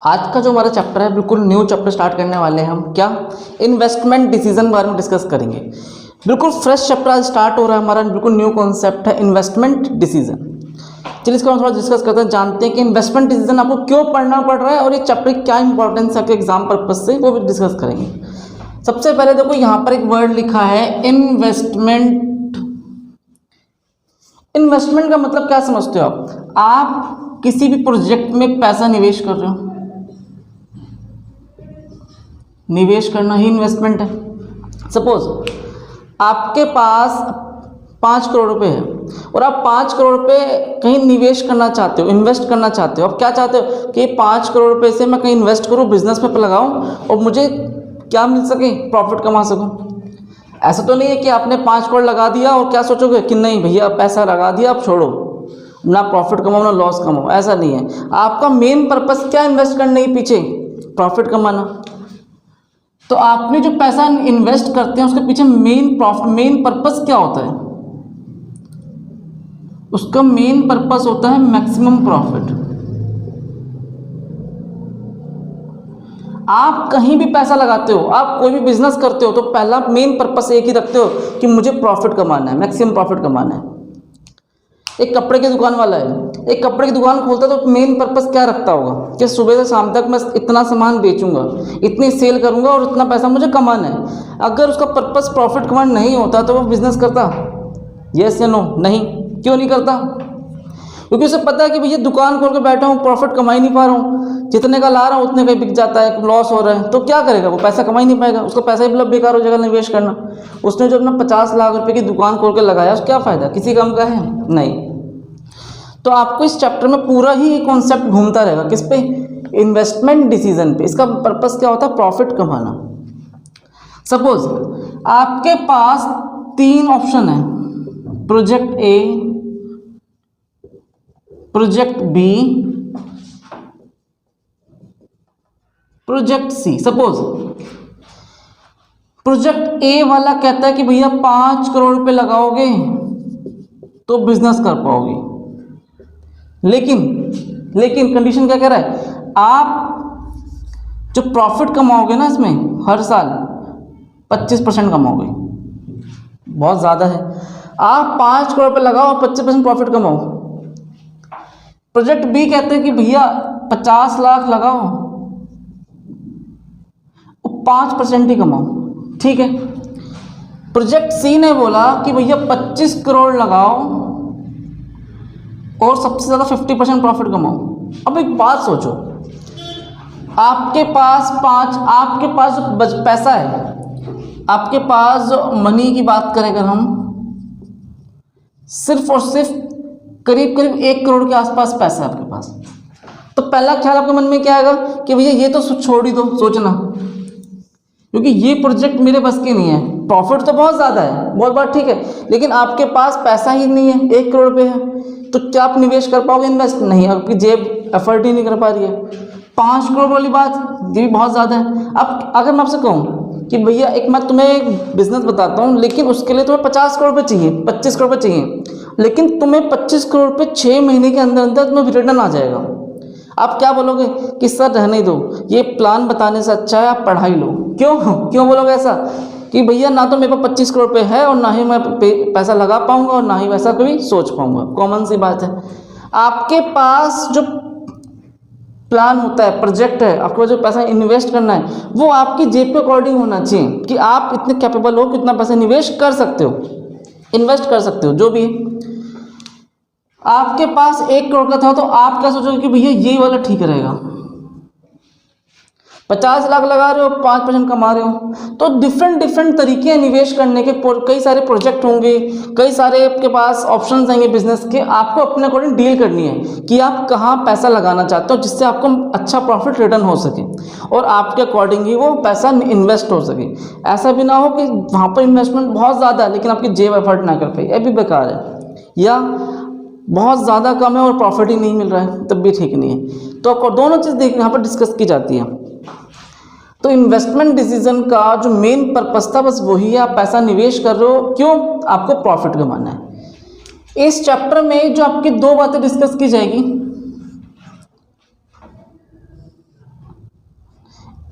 आज का जो हमारा चैप्टर है बिल्कुल न्यू चैप्टर स्टार्ट करने वाले हैं हम। क्या इन्वेस्टमेंट डिसीजन बारे में डिस्कस करेंगे। बिल्कुल फ्रेश चैप्टर आज स्टार्ट हो रहा है हमारा, बिल्कुल न्यू कॉन्सेप्ट है इन्वेस्टमेंट डिसीजन। चलिए इसको हम थोड़ा डिस्कस करते हैं, जानते हैं कि इन्वेस्टमेंट डिसीजन आपको क्यों पढ़ना पड़ रहा है और ये चैप्टर की क्या इंपॉर्टेंस है आपके एग्जाम पर्पज से, वो भी डिस्कस करेंगे। सबसे पहले देखो यहाँ पर एक वर्ड लिखा है इन्वेस्टमेंट। इन्वेस्टमेंट का मतलब क्या समझते हो आप किसी भी प्रोजेक्ट में पैसा निवेश कर रहे हो, निवेश करना ही इन्वेस्टमेंट है। सपोज आपके पास 5 करोड़ रुपए है और आप 5 करोड़ रुपए कहीं निवेश करना चाहते हो, इन्वेस्ट करना चाहते हो। आप क्या चाहते हो कि 5 करोड़ रुपए से मैं कहीं इन्वेस्ट करूँ, बिजनेस में लगाऊं और मुझे क्या मिल सके, प्रॉफिट कमा सकूं। ऐसा तो नहीं है कि आपने 5 करोड़ लगा दिया और क्या सोचोगे कि नहीं भैया पैसा लगा दिया अब छोड़ो, ना प्रॉफिट कमाओ ना लॉस कमाओ। ऐसा नहीं है। आपका मेन पर्पस क्या इन्वेस्ट करने के पीछे, प्रॉफिट कमाना। तो आपने जो पैसा इन्वेस्ट करते हैं उसके पीछे मेन पर्पस क्या होता है, उसका मेन पर्पस होता है मैक्सिमम प्रॉफिट। आप कहीं भी पैसा लगाते हो, आप कोई भी बिजनेस करते हो तो पहला मेन पर्पस एक ही रखते हो कि मुझे प्रॉफिट कमाना है, मैक्सिमम प्रॉफिट कमाना है। एक कपड़े की दुकान वाला है, एक कपड़े की दुकान खोलता है तो मेन पर्पस क्या रखता होगा कि सुबह से शाम तक मैं इतना सामान बेचूंगा, इतनी सेल करूंगा और इतना पैसा मुझे कमाना है। अगर उसका पर्पस प्रॉफिट कमाना नहीं होता तो वो बिजनेस करता? यस या नो? नहीं। क्यों नहीं करता? क्योंकि उसे पता है कि भैया दुकान खोल के बैठा हूँ, प्रॉफिट कमा ही नहीं पा रहा हूँ, जितने का ला रहा हूँ उतने का बिक जाता है, लॉस हो रहा है। तो क्या करेगा वो, पैसा कमा ही नहीं पाएगा, उसका पैसा ही मतलब बेकार हो जाएगा निवेश करना। उसने जो अपना 50 लाख रुपए की दुकान खोल के लगाया उसका क्या फायदा, किसी काम का है नहीं। तो आपको इस चैप्टर में पूरा ही कॉन्सेप्ट घूमता रहेगा किस पे, इन्वेस्टमेंट डिसीजन पे। इसका पर्पस क्या होता है, प्रॉफिट कमाना। सपोज आपके पास 3 ऑप्शन है, project A, project B, project C. Suppose project A वाला कहता है कि भैया 5 करोड़ रुपए लगाओगे तो बिजनेस कर पाओगे, लेकिन कंडीशन क्या कह रहा है, आप जो प्रॉफिट कमाओगे ना इसमें हर साल 25% कमाओगे, बहुत ज़्यादा है। आप 5 करोड़ रुपए लगाओ और 25% प्रॉफिट कमाओ। प्रोजेक्ट बी कहते हैं कि भैया 50 लाख लगाओ 5% ही कमाओ, ठीक है। प्रोजेक्ट सी ने बोला कि भैया 25 करोड़ लगाओ और सबसे ज़्यादा 50% प्रॉफिट कमाओ। अब एक बात सोचो, आपके पास जो पैसा है, आपके पास जो मनी की बात करें अगर हम, सिर्फ और सिर्फ करीब 1 करोड़ के आसपास पैसा है आपके पास, तो पहला ख्याल आपके मन में क्या आएगा कि भैया ये तो छोड़ ही दो सोचना, क्योंकि ये प्रोजेक्ट मेरे बस की नहीं है। प्रॉफिट तो बहुत ज़्यादा है, बहुत बात ठीक है, लेकिन आपके पास पैसा ही नहीं है, 1 करोड़ रुपये है, तो क्या आप निवेश कर पाओगे, इन्वेस्ट नहीं, आपकी जेब एफर्ट ही नहीं कर पा रही है। 5 करोड़ वाली बात ये भी बहुत ज़्यादा है। अब अगर मैं आपसे कहूँ कि भैया मैं तुम्हें एक बिजनेस बताता हूँ, लेकिन उसके लिए तुम्हें 50 करोड़ रुपये चाहिए, 25 करोड़ रुपये चाहिए, लेकिन तुम्हें 25 करोड़ रुपये 6 महीने के अंदर अंदर तुम्हें रिटर्न आ जाएगा। आप क्या बोलोगे कि सर रहने दो, ये प्लान बताने से अच्छा है आप पढ़ाई लो। क्यों बोलोगे ऐसा कि भैया ना तो मेरे पास 25 करोड़ रुपये है और ना ही मैं पैसा लगा पाऊंगा और ना ही वैसा कभी सोच पाऊंगा। कॉमन सी बात है। आपके पास जो प्लान होता है, प्रोजेक्ट है, आपके पास जो पैसा इन्वेस्ट करना है वो आपकी जेब के अकॉर्डिंग होना चाहिए कि आप इतने कैपेबल हो कि इतना पैसा निवेश कर सकते हो, इन्वेस्ट कर सकते हो, जो भी है। आपके पास 1 करोड़ का था तो आप क्या सोचोगे कि भैया ये वाला ठीक रहेगा। 50 लाख लगा रहे हो, 5% कमा रहे हो, तो डिफरेंट तरीके हैं निवेश करने के। कई सारे प्रोजेक्ट होंगे, कई सारे आपके पास ऑप्शंस आएंगे बिजनेस के। आपको अपने अकॉर्डिंग डील करनी है कि आप कहाँ पैसा लगाना चाहते हो जिससे आपको अच्छा प्रॉफिट रिटर्न हो सके और आपके अकॉर्डिंग ही वो पैसा इन्वेस्ट हो सके। ऐसा भी ना हो कि वहाँ पर इन्वेस्टमेंट बहुत ज़्यादा है लेकिन आपकी जेब एफर्ट ना कर पाए, ये भी बेकार है। या बहुत ज़्यादा कम है और प्रॉफिट ही नहीं मिल रहा है, तब भी ठीक नहीं है। तो आपको दोनों चीज़ यहाँ पर डिस्कस की जाती है। तो इन्वेस्टमेंट डिसीजन का जो मेन पर्पस था बस वही है, आप पैसा निवेश कर रहे हो क्यों, आपको प्रॉफिट कमाना है। इस चैप्टर में जो आपकी 2 बातें डिस्कस की जाएगी,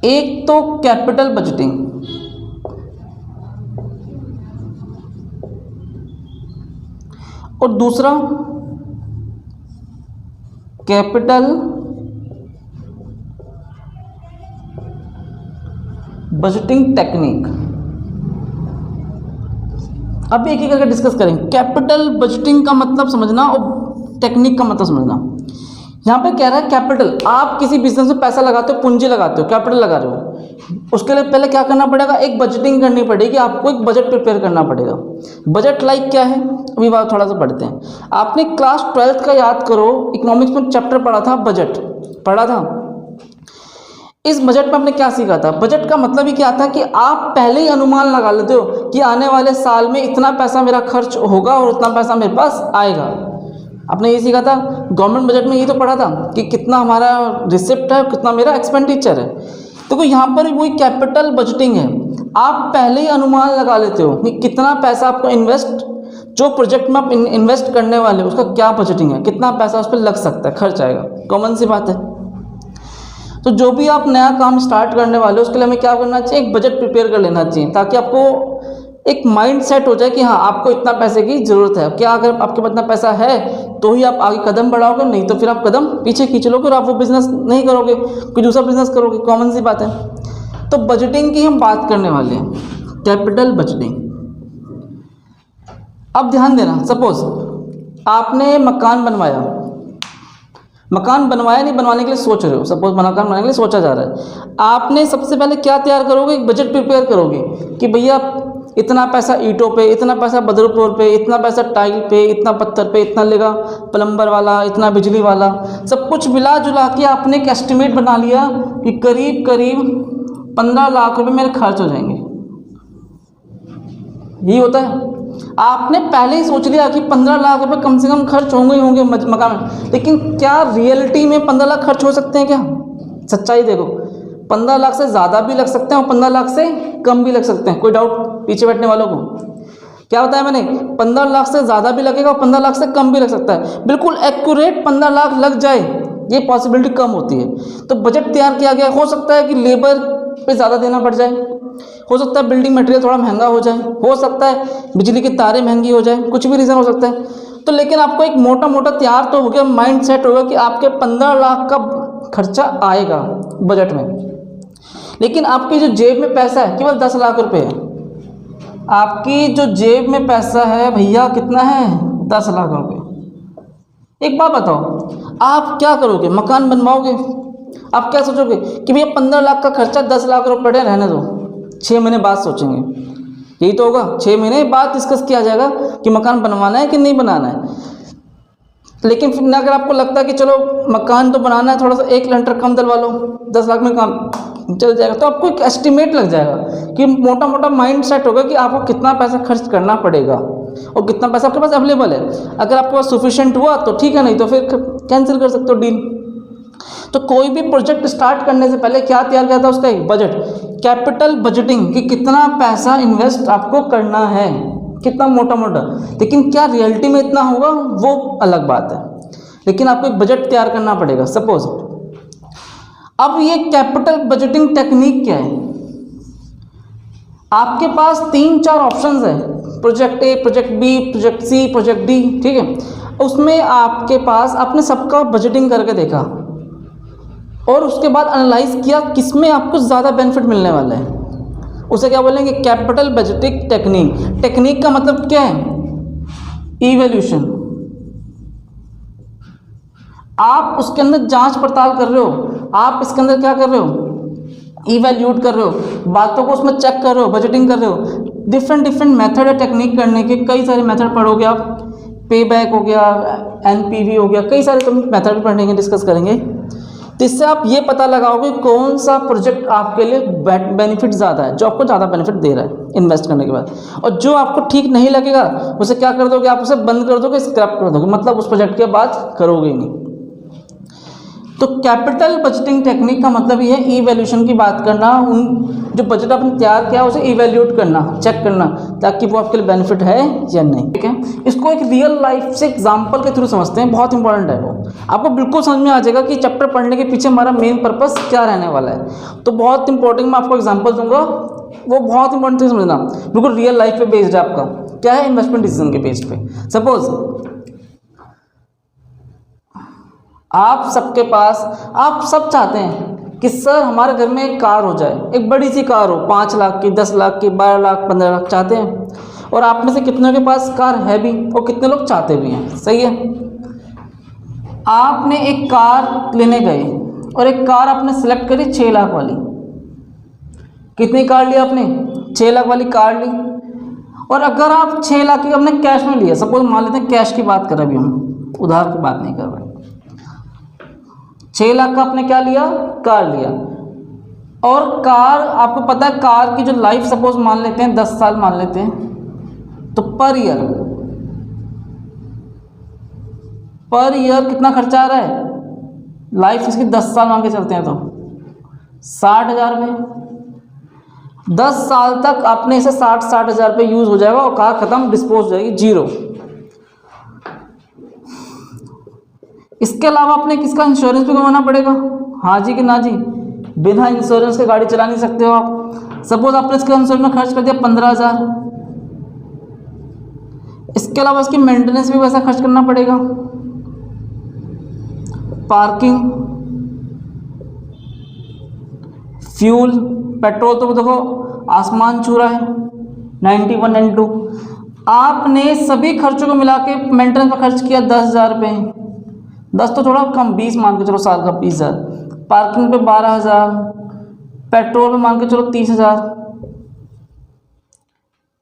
एक तो कैपिटल बजटिंग, और दूसरा कैपिटल बजटिंग टेक्निक। अब एक एक करके डिस्कस करेंगे। कैपिटल बजटिंग का मतलब समझना और टेक्निक का मतलब समझना। यहाँ पे कह रहा है कैपिटल, आप किसी बिजनेस में पैसा लगाते हो, पूंजी लगाते हो, कैपिटल लगा रहे हो, उसके लिए पहले क्या करना पड़ेगा, एक बजटिंग करनी पड़ेगी, आपको एक बजट प्रिपेयर करना पड़ेगा। बजट लाइक क्या है, अभी बात थोड़ा सा पढ़ते हैं। आपने क्लास 12th का याद करो, इकोनॉमिक्स में चैप्टर पढ़ा था, बजट पढ़ा था। इस बजट में आपने क्या सीखा था? बजट का मतलब ही क्या था कि आप पहले ही अनुमान लगा लेते हो कि आने वाले साल में इतना पैसा मेरा खर्च होगा और उतना पैसा मेरे पास आएगा। आपने ये सीखा था। गवर्नमेंट बजट में ये तो पढ़ा था कि कितना हमारा रिसिप्ट है, कितना मेरा एक्सपेंडिचर है। तो यहाँ पर वही कैपिटल बजटिंग है, आप पहले ही अनुमान लगा लेते हो कि कितना पैसा आपको इन्वेस्ट, जो प्रोजेक्ट में आप इन्वेस्ट करने वाले हो उसका क्या बजटिंग है, कितना पैसा उस पर लग सकता है, खर्च आएगा। कॉमन सी बात है। तो जो भी आप नया काम स्टार्ट करने वाले हो उसके लिए हमें क्या करना चाहिए, एक बजट प्रिपेयर कर लेना चाहिए, ताकि आपको एक माइंड सेट हो जाए कि हाँ आपको इतना पैसे की ज़रूरत है। क्या अगर आपके पास इतना पैसा है तो ही आप आगे कदम बढ़ाओगे, नहीं तो फिर आप कदम पीछे खींच लोगे और आप वो बिज़नेस नहीं करोगे, कोई दूसरा बिजनेस करोगे। कॉमन सी बात है। तो बजटिंग की हम बात करने वाले हैं, कैपिटल बजटिंग। अब ध्यान देना, सपोज आपने मकान बनवाया, मकान बनवाया नहीं, बनवाने के लिए सोच रहे हो, सपोज मकान बनाने के लिए सोचा जा रहा है, आपने सबसे पहले क्या तैयार करोगे, एक बजट प्रिपेयर करोगे कि भैया इतना पैसा ईंटों पे, इतना पैसा बदर फ्लोर पे, इतना पैसा टाइल पे, इतना पत्थर पे, इतना लेगा प्लम्बर वाला, इतना बिजली वाला, सब कुछ मिला जुला के आपने एक एस्टिमेट बना लिया कि करीब करीब 15 लाख रुपए मेरे खर्च हो जाएंगे। यही होता है। आपने पहले ही सोच लिया कि 15 लाख रुपए कम से कम खर्च होंगे ही होंगे मकान में, लेकिन क्या रियलिटी में 15 लाख खर्च हो सकते हैं क्या? सच्चाई देखो, 15 लाख से ज़्यादा भी लग सकते हैं और 15 लाख से कम भी लग सकते हैं। कोई डाउट पीछे बैठने वालों को? क्या बताया मैंने? 15 लाख से ज़्यादा भी लगेगा और 15 लाख से कम भी लग सकता है। बिल्कुल एक्यूरेट 15 लाख लग जाए, ये पॉसिबिलिटी कम होती है। तो बजट तैयार किया गया, हो सकता है कि लेबर पे ज़्यादा देना पड़ जाए, हो सकता है बिल्डिंग मटेरियल थोड़ा महंगा हो जाए, हो सकता है बिजली की तारें महंगी हो जाए, कुछ भी रीज़न हो सकता है। तो लेकिन आपको एक मोटा मोटा तैयार तो हो गया, माइंड सेट होगा कि आपके 15 लाख का खर्चा आएगा बजट में, लेकिन आपकी जो जेब में पैसा है केवल 10 लाख रुपए है। आपकी जो जेब में पैसा है भैया कितना है? 10 लाख रुपए। एक बात बताओ, आप क्या करोगे? मकान बनवाओगे? आप क्या सोचोगे कि भैया 15 लाख का खर्चा, 10 लाख रुपये पड़े, रहने दो, 6 महीने बाद सोचेंगे। यही तो होगा, 6 महीने बाद डिस्कस किया जाएगा कि मकान बनवाना है कि नहीं बनाना है। लेकिन फिर अगर आपको लगता है कि चलो मकान तो बनाना है, थोड़ा सा एक लंटर कम डलवा लो, 10 लाख में काम चल जाएगा, तो आपको एक एस्टिमेट लग जाएगा कि मोटा मोटा माइंड सेट होगा कि आपको कितना पैसा खर्च करना पड़ेगा और कितना पैसा आपके पास अवेलेबल है। अगर आपके पास सफिशिएंट हुआ तो ठीक है, नहीं तो फिर कैंसिल कर सकते हो डील। तो कोई भी प्रोजेक्ट स्टार्ट करने से पहले क्या तैयार किया था? उसका एक बजट, कैपिटल बजटिंग, कि कितना पैसा इन्वेस्ट आपको करना है, कितना मोटा मोटा। लेकिन क्या रियलिटी में इतना होगा, वो अलग बात है, लेकिन आपको एक बजट तैयार करना पड़ेगा। सपोज अब ये कैपिटल बजटिंग टेक्निक क्या है? आपके पास 3-4 ऑप्शंस है, project A, project B, project C, project D, ठीक है। उसमें आपके पास आपने सबका बजटिंग करके देखा और उसके बाद एनालाइज किया किसमें आपको ज़्यादा बेनिफिट मिलने वाला है। उसे क्या बोलेंगे? Capital budgeting technique. टेक्निक का मतलब क्या है? इवैल्यूएशन। आप उसके अंदर जांच पड़ताल कर रहे हो, आप इसके अंदर क्या कर रहे हो? इवैल्यूएट कर रहे हो, बातों को उसमें चेक कर रहे हो, बजटिंग कर रहे हो। डिफरेंट मेथड है टेक्निक करने के, कई सारे मेथड पढ़ोगे आप, पे बैक हो गया, एनपीवी हो गया, कई सारे मेथड पढ़ने के डिस्कस करेंगे। तो इससे आप ये पता लगाओगे कौन सा प्रोजेक्ट आपके लिए बेनिफिट ज़्यादा है, जो आपको ज़्यादा बेनिफिट दे रहा है इन्वेस्ट करने के बाद, और जो आपको ठीक नहीं लगेगा उसे क्या कर दोगे? आप उसे बंद कर दोगे, स्क्रैप कर दोगे, मतलब उस प्रोजेक्ट के बाद करोगे ही नहीं। तो कैपिटल बजटिंग टेक्निक का मतलब ये है इवैल्यूएशन की बात करना, उन जो बजट आपने तैयार किया उसे इवैल्यूएट करना, चेक करना, ताकि वो आपके लिए बेनिफिट है या नहीं। ठीक है, इसको एक रियल लाइफ से एग्जांपल के थ्रू समझते हैं, बहुत इंपॉर्टेंट है वो। आपको बिल्कुल समझ में आ जाएगा कि चैप्टर पढ़ने के पीछे हमारा मेन पर्पस क्या रहने वाला है। तो बहुत इंपॉर्टेंट, मैं आपको एग्जाम्पल दूंगा, वो बहुत इंपॉर्टेंट चीज समझना, बिल्कुल रियल लाइफ पे बेस्ड है आपका, क्या है, इन्वेस्टमेंट डिसीजन के बेस्ड पे। सपोज आप सबके पास, आप सब चाहते हैं कि सर हमारे घर में एक कार हो जाए, एक बड़ी सी कार हो, 5 लाख की, 10 लाख की, 12 लाख, 15 लाख चाहते हैं। और आप में से कितनों के पास कार है भी, और कितने लोग चाहते भी हैं, सही है। आपने एक कार लेने गए और एक कार आपने सेलेक्ट करी 6 लाख वाली। कितनी कार ली आपने? 6 लाख वाली कार ली। और अगर आप 6 लाख की आपने कैश में लिया, सपोज मान लेते हैं कैश की बात कर रहे अभी हम, उधार की बात नहीं कर रहे, 6 लाख का आपने क्या लिया? कार लिया। और कार, आपको पता है कार की जो लाइफ सपोज मान लेते हैं 10 साल मान लेते हैं, तो पर ईयर कितना खर्चा आ रहा है? लाइफ इसकी 10 साल मान के चलते हैं तो 60,000 रुपये। 10 साल तक आपने इसे 60,000 रुपये यूज हो जाएगा और कार खत्म, डिस्पोज हो जाएगी, जीरो। इसके अलावा आपने किसका इंश्योरेंस भी करवाना पड़ेगा, हाँ जी कि ना जी? बिना इंश्योरेंस के गाड़ी चला नहीं सकते हो आप। सपोज आपने इसका इंश्योरेंस में खर्च कर दिया 15,000। इसके अलावा इसकी मेंटेनेंस भी वैसा खर्च करना पड़ेगा, पार्किंग, फ्यूल, पेट्रोल तो देखो आसमान छू रहा है, 91, 92। आपने सभी खर्चों को मिला के मेंटेनेंस पर खर्च किया 10,000 रुपये, 10 तो थोड़ा कम, 20 मान के चलो साल का 20,000, पार्किंग पे 12,000, पेट्रोल पे मान के चलो 30,000,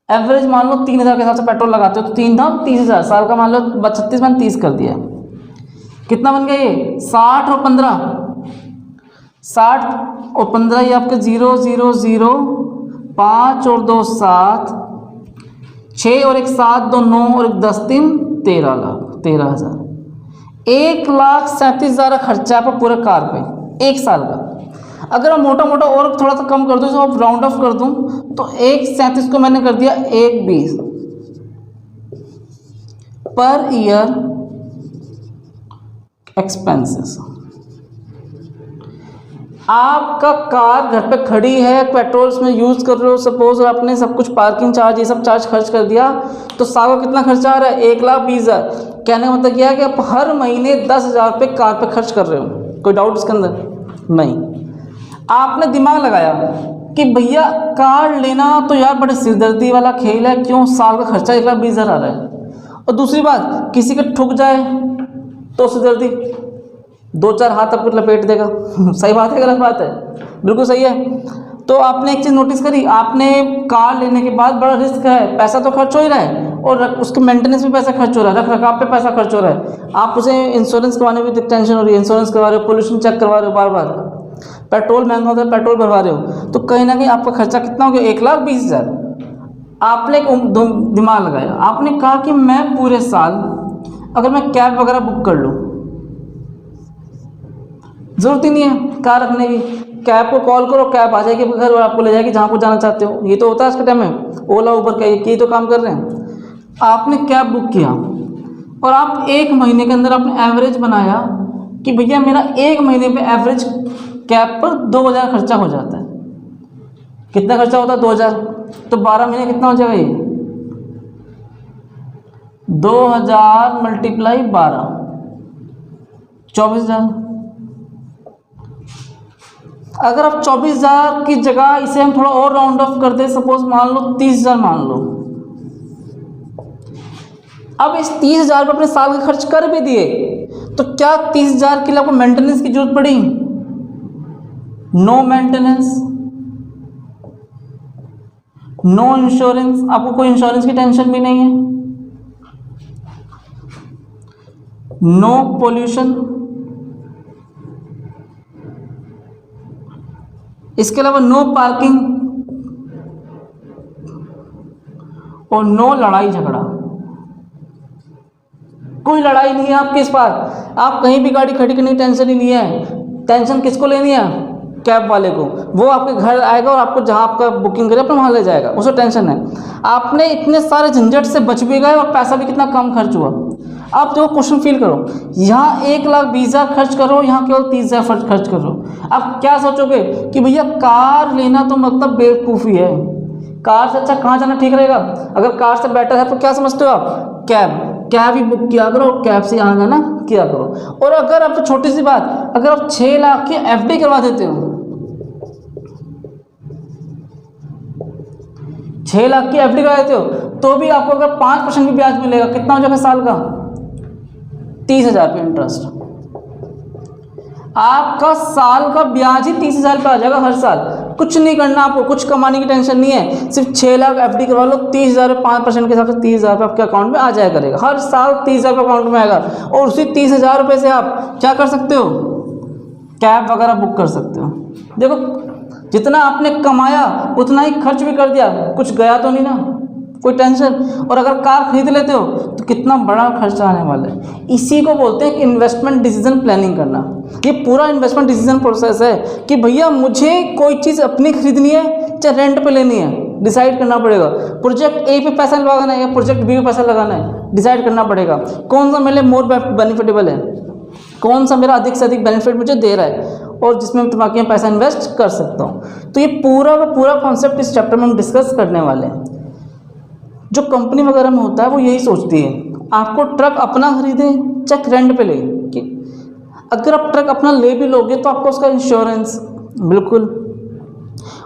एवरेज मान लो 3,000 के हिसाब से पेट्रोल लगाते हो तो 3 था 30,000, साल का मान लो 36 मैंने 30 कर दिया, कितना बन गया ये? 60 और 15, 60 और 15, ये आपके 0 0 0, 5 और 2 7, 6 और 1 7, 2 9 और 1 10, 3 13 लाख, 13,000। 1,37,000 खर्चा है पूरे कार पे एक साल का। अगर मैं मोटा मोटा और थोड़ा सा कम कर दूँ, तो राउंड ऑफ कर दूँ, तो 1,37 को मैंने कर दिया 1,20 पर ईयर एक्सपेंसेस। आपका कार घर पे खड़ी है, पेट्रोल में यूज कर रहे हो सपोज, और आपने सब कुछ पार्किंग चार्ज ये सब चार्ज खर्च कर दिया, तो साल का कितना खर्चा आ रहा है? 1,20,000। कहने का मतलब क्या है कि आप हर महीने 10,000 रुपये कार पे खर्च कर रहे हो। कोई डाउट इसके अंदर? नहीं। आपने दिमाग लगाया कि भैया कार लेना तो यार बड़े सिरदर्दी वाला खेल है, क्यों साल का खर्चा 1,20,000 आ रहा है। और दूसरी बात, किसी के ठुक जाए तो सिरदर्दी, 2-4 हाथ आपको लपेट देगा। सही बात है, गलत बात है? बिल्कुल सही है। तो आपने एक चीज़ नोटिस करी, आपने कार लेने के बाद बड़ा रिस्क है, पैसा तो खर्च हो ही रहा है और उसके मेंटेनेंस में पैसा खर्च हो रहा है, रख रखाव पे पैसा खर्च हो रहा है, आप उसे इंश्योरेंस करवाने में टेंशन हो रही है, इंश्योरेंस करवा रहे हो, पोल्यूशन चेक करवा रहे हो बार बार, पेट्रोल महंगा होता है, पेट्रोल भरवा रहे हो, तो कहीं ना कहीं आपका खर्चा कितना हो गया? 1,20,000। आपने एक दिमाग लगाया, आपने कहा कि मैं पूरे साल अगर मैं कैब वगैरह बुक कर लूँ, जरूरत ही नहीं है कार रखने की, कैब को कॉल करो, कैब आ जाएगी घर और आपको ले जाएगी जहाँ को जाना चाहते हो। ये तो होता है आज के टाइम में, ओला उबर का ये तो काम कर रहे हैं। आपने कैब बुक किया और आप 1 महीने के अंदर आपने एवरेज बनाया कि भैया मेरा 1 महीने पे एवरेज कैब पर 2,000 खर्चा हो जाता है। कितना खर्चा होता है? 2,000। तो 12 महीने कितना हो जाएगा ये? 2,000 × 12, 24,000। अगर आप 24,000 की जगह इसे हम थोड़ा और राउंड ऑफ कर दे, सपोज मान लो 30,000 मान लो। अब इस 30,000 पे अपने साल के खर्च कर भी दिए, तो क्या 30,000 के लिए आपको मेंटेनेंस की जरूरत पड़ी? नो मेंटेनेंस, नो इंश्योरेंस, आपको कोई इंश्योरेंस की टेंशन भी नहीं है, नो पोल्यूशन, इसके अलावा नो पार्किंग और नो लड़ाई झगड़ा। कोई लड़ाई नहीं है आपके इस बार, आप कहीं भी गाड़ी खड़ी करने की टेंशन ही नहीं है। टेंशन किसको लेनी है? कैब वाले को। वो आपके घर आएगा और आपको जहाँ आपका बुकिंग करे अपने वहाँ ले जाएगा, उसको टेंशन है। आपने इतने सारे झंझट से बच भी गए और पैसा भी कितना कम खर्च हुआ। आप जो क्वेश्चन फील करो, यहाँ 1,20,000 खर्च करो, यहाँ केवल 30,000 खर्च करो। आप क्या सोचोगे कि भैया कार लेना तो मतलब बेवकूफ़ी है, कार से अच्छा कहाँ जाना ठीक रहेगा? अगर कार से बेटर है तो क्या समझते हो आप? कैब ही बुक किया करो, कैब से आना ना किया करो। और अगर आप, छोटी सी बात, अगर आप 6 लाख की एफडी करवा देते हो, 6 लाख की एफडी करवा देते हो, तो भी आपको अगर 5% भी ब्याज मिलेगा, कितना हो जाएगा साल का? 30,000 रुपये इंटरेस्ट। आपका साल का ब्याज ही 30,000 रुपये आ जाएगा हर साल। कुछ नहीं करना आपको, कुछ कमाने की टेंशन नहीं है, सिर्फ 6 लाख एफडी करवा लो, 30,000 रुपये 5% के हिसाब से 30,000 रुपये आपके अकाउंट में आ जाया करेगा। हर साल 30,000 रुपये अकाउंट में आएगा और उसी 30,000 रुपये से आप क्या कर सकते हो? कैब वगैरह बुक कर सकते हो। देखो, जितना आपने कमाया उतना ही खर्च भी कर दिया, कुछ गया तो नहीं ना, कोई टेंशन। और अगर कार खरीद लेते हो तो कितना बड़ा खर्चा आने वाला है। इसी को बोलते हैं कि इन्वेस्टमेंट डिसीजन प्लानिंग करना। ये पूरा इन्वेस्टमेंट डिसीजन प्रोसेस है कि भैया मुझे कोई चीज़ अपनी खरीदनी है चाहे रेंट पे लेनी है, डिसाइड करना पड़ेगा। प्रोजेक्ट ए पे पैसा लगाना है या प्रोजेक्ट बी पे पैसा लगाना है, डिसाइड करना पड़ेगा। कौन सा मेरे मोर बेनिफिटेबल है, कौन सा मेरा अधिक से अधिक बेनिफिट मुझे दे रहा है और जिसमें मैं बाकी पैसा इन्वेस्ट कर सकता हूँ। तो ये पूरा का पूरा कॉन्सेप्ट इस चैप्टर में हम डिस्कस करने वाले हैं। जो कंपनी वगैरह में होता है वो यही सोचती है आपको ट्रक अपना खरीदे चाहे रेंट पे ले। कि अगर आप ट्रक अपना ले भी लोगे तो आपको उसका इंश्योरेंस, बिल्कुल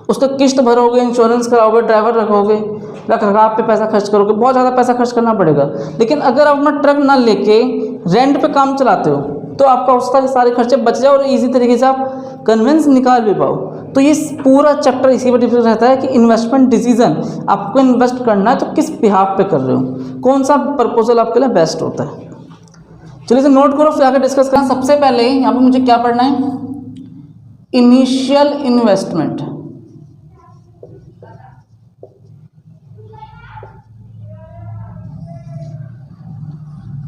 उसका किस्त भरोगे, इंश्योरेंस कराओगे, ड्राइवर रखोगे, रख रखाव पे पैसा खर्च करोगे, बहुत ज़्यादा पैसा खर्च करना पड़ेगा। लेकिन अगर आप अपना ट्रक ना लेके रेंट पे काम चलाते हो तो आपका उसका सारे खर्चे बच जाए और इजी तरीके से आप कन्वेंस निकाल भी पाओ। तो ये पूरा चैप्टर इसी पर डिफरेंस रहता है कि इन्वेस्टमेंट डिसीजन, आपको इन्वेस्ट करना है तो किस बिहाफ पे कर रहे हो, कौन सा प्रपोजल आपके लिए बेस्ट होता है। चलिए इसे नोट करो, फिर आगे डिस्कस करना। सबसे पहले यहाँ पर मुझे क्या पढ़ना है? Initial investment.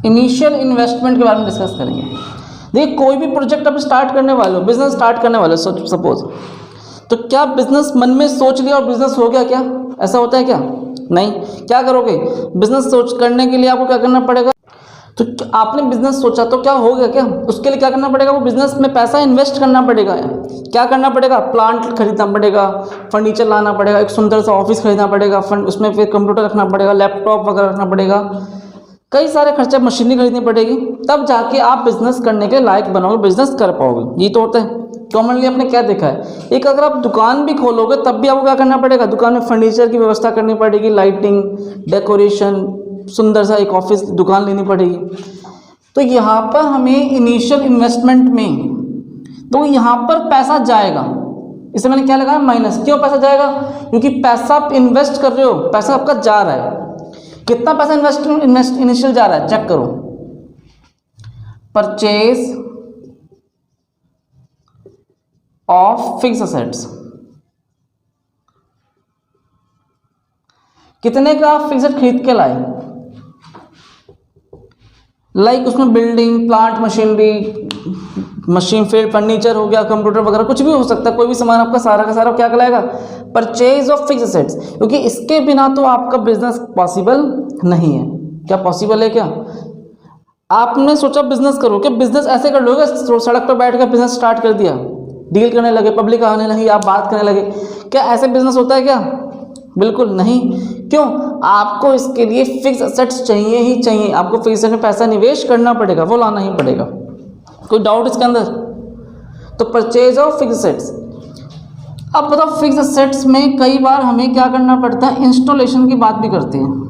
इनिशियल इन्वेस्टमेंट के बारे में डिस्कस करेंगे। देखिए, कोई भी प्रोजेक्ट आप स्टार्ट करने वाले हो, बिजनेस स्टार्ट करने वाले हो सपोज, तो क्या बिजनेस मन में सोच लिया और बिजनेस हो गया क्या? ऐसा होता है क्या? नहीं। क्या करोगे? बिजनेस सोच करने के लिए आपको क्या करना पड़ेगा? तो आपने बिजनेस सोचा तो क्या हो गया क्या? उसके लिए क्या करना पड़ेगा? वो बिजनेस में पैसा इन्वेस्ट करना पड़ेगा। क्या करना पड़ेगा? प्लांट खरीदना पड़ेगा, फर्नीचर लाना पड़ेगा, एक सुंदर सा ऑफिस खरीदना पड़ेगा, उसमें फिर कंप्यूटर रखना पड़ेगा, लैपटॉप वगैरह रखना पड़ेगा, कई सारे खर्चे, मशीनरी खरीदनी पड़ेगी, तब जाके आप बिजनेस करने के लायक बनोगे, बिजनेस कर पाओगे। ये तो होता है कॉमनली। आपने क्या देखा है? एक अगर आप दुकान भी खोलोगे तब भी आपको क्या करना पड़ेगा? दुकान में फर्नीचर की व्यवस्था करनी पड़ेगी, लाइटिंग, डेकोरेशन, सुंदर सा एक ऑफिस, दुकान लेनी पड़ेगी। तो यहाँ पर हमें इनिशियल इन्वेस्टमेंट में, तो यहाँ पर पैसा जाएगा। इसे मैंने क्या लगाया? माइनस। क्यों पैसा जाएगा? क्योंकि पैसा आप इन्वेस्ट कर रहे हो, पैसा आपका जा रहा है। कितना पैसा इन्वेस्ट इनिशियल जा रहा है? चेक करो। Purchase of fix assets. कितने का आप फिक्स खरीद के लाए? लाइक उसमें building, plant, machinery, machine field, furniture हो गया, कंप्यूटर वगैरह, कुछ भी हो सकता है, कोई भी सामान आपका सारा का सारा क्या कहलाएगा? Purchase of fix assets. क्योंकि इसके बिना तो आपका बिजनेस पॉसिबल नहीं है। क्या पॉसिबल है? क्या आपने सोचा बिजनेस करो, क्या बिजनेस ऐसे कर लोगे सड़क पर बैठ कर बिजनेस स्टार्ट कर दिया, डील करने लगे, पब्लिक आने लगी, आप बात करने लगे? क्या ऐसे बिजनेस होता है क्या? बिल्कुल नहीं। क्यों? आपको इसके लिए फिक्स असेट्स चाहिए ही चाहिए। आपको फिक्स में पैसा निवेश करना पड़ेगा, वो लाना ही पड़ेगा। कोई डाउट इसके अंदर? तो परचेज ऑफ फिक्स असेट्स। अब बताओ, फिक्स असेट्स में कई बार हमें क्या करना पड़ता है? इंस्टॉलेशन की बात भी करते हैं।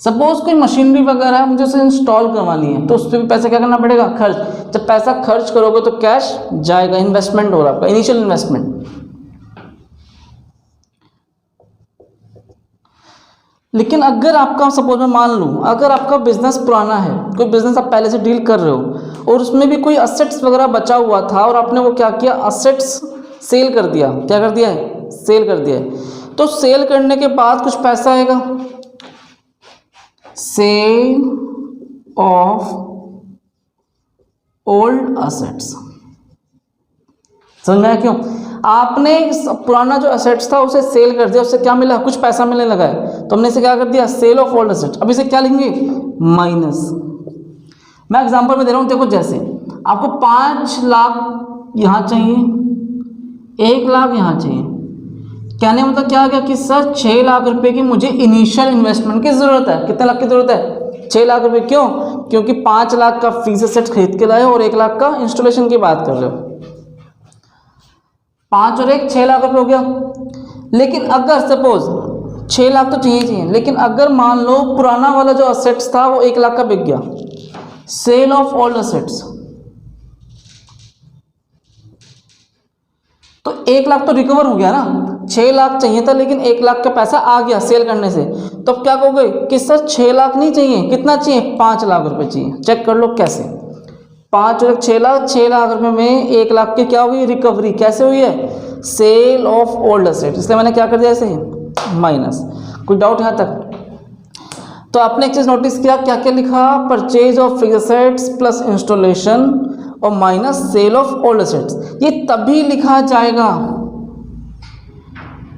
सपोज कोई मशीनरी वगैरह है, मुझे उसे इंस्टॉल करवानी है, तो उस पर भी पैसा क्या करना पड़ेगा? खर्च। जब पैसा खर्च करोगे तो कैश जाएगा, इन्वेस्टमेंट हो रहा है आपका, इनिशियल इन्वेस्टमेंट। लेकिन अगर आपका, सपोज मैं मान लूँ, अगर आपका बिजनेस पुराना है, कोई बिजनेस आप पहले से डील कर रहे हो और उसमें भी कोई असेट्स वगैरह बचा हुआ था और आपने वो क्या किया? असेट्स सेल कर दिया, क्या कर दिया है, सेल कर दिया है। तो सेल करने के बाद कुछ पैसा आएगा, सेल ऑफ ओल्ड असेट्स। समझ में आया क्यों? आपने पुराना जो असेट्स था उसे सेल कर दिया, उससे क्या मिला, कुछ पैसा मिलने लगा है, तो हमने इसे क्या कर दिया, सेल ऑफ ओल्ड असेट्स। अब इसे क्या लिखेंगे, माइनस। मैं एग्जांपल में दे रहा हूं, देखो जैसे आपको 5 लाख यहाँ चाहिए, 1 लाख यहाँ चाहिए, कहने मतलब क्या आ गया कि सर 6 लाख रुपए की मुझे इनिशियल इन्वेस्टमेंट की जरूरत है। कितने लाख की जरूरत है, 6 लाख रुपए। क्यों? क्योंकि 5 लाख का फीस असेट्स खरीद के लाए और 1 लाख का इंस्टॉलेशन की बात कर रहे हो। 5 और 1 6 लाख रुपए हो गया। लेकिन अगर सपोज 6 लाख तो चाहिए, लेकिन अगर मान लो पुराना वाला जो असेट्स था वो 1 लाख का बिक गया, सेल ऑफ ओल्ड असेट्स, तो 1 लाख तो रिकवर हो गया ना। 6 लाख चाहिए था लेकिन 1 लाख का पैसा आ गया सेल करने से। तो अब क्या कहोगे कि सर 6 लाख नहीं चाहिए, कितना चाहिए, 5 लाख रुपए चाहिए। चेक कर लो कैसे, 5 और 6 लाख, 6 लाख रुपए में 1 लाख की क्या हुई, रिकवरी। कैसे हुई है, सेल ऑफ ओल्ड असेट, इसलिए मैंने क्या कर दिया ऐसे माइनस। कोई डाउट यहाँ तक? तो आपने एक चीज नोटिस किया, क्या क्या लिखा, purchase of fixed assets plus installation और minus sale of old assets. ये तभी लिखा जाएगा